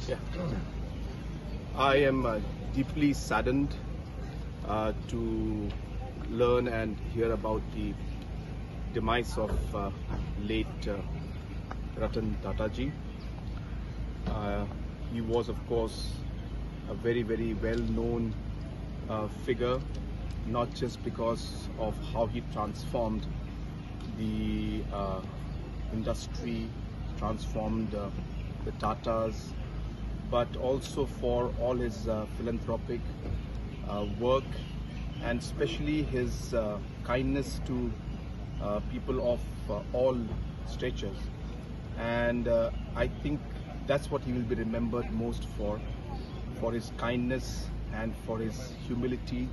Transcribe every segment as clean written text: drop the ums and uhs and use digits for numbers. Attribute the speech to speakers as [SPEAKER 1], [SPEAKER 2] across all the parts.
[SPEAKER 1] Yeah. I am deeply saddened to learn and hear about the demise of late Ratan Tata ji. He was, of course, a very, very well-known figure, not just because of how he transformed the industry, transformed the Tatas, but also for all his philanthropic work, and especially his kindness to people of all statures. And I think that's what he will be remembered most for his kindness and for his humility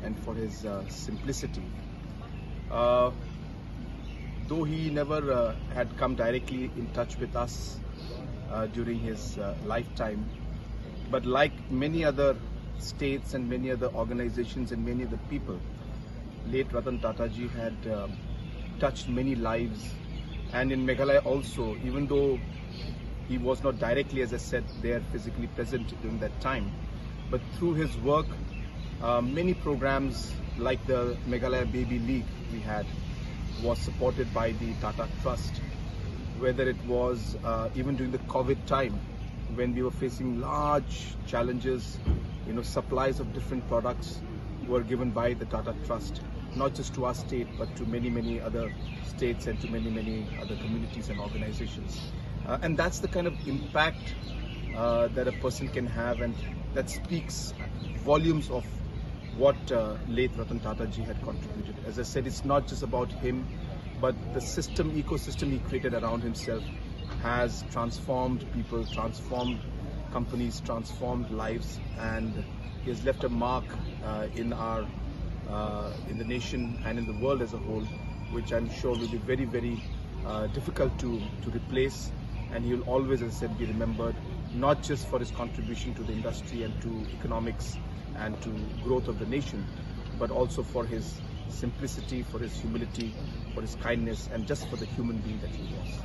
[SPEAKER 1] and for his simplicity. Though he never had come directly in touch with us during his lifetime, but like many other states and many other organizations and many other people, late Ratan Tata ji had touched many lives. And in Meghalaya also, even though he was not directly, as I said, there physically present during that time, but through his work, many programs like the Meghalaya Baby League we had was supported by the Tata Trust. Whether it was even during the COVID time, when we were facing large challenges, supplies of different products were given by the Tata Trust, not just to our state, but to many, many other states and to many, many other communities and organizations. And that's the kind of impact that a person can have, and that speaks volumes of what late Ratan Tata ji had contributed. As I said, it's not just about him, but the ecosystem he created around himself has transformed people, transformed companies, transformed lives, and he has left a mark in the nation and in the world as a whole, which I'm sure will be very, very difficult to replace. And he will always, as I said, be remembered not just for his contribution to the industry and to economics and to growth of the nation, but also for his simplicity, for his humility, for his kindness, and just for the human being that he was.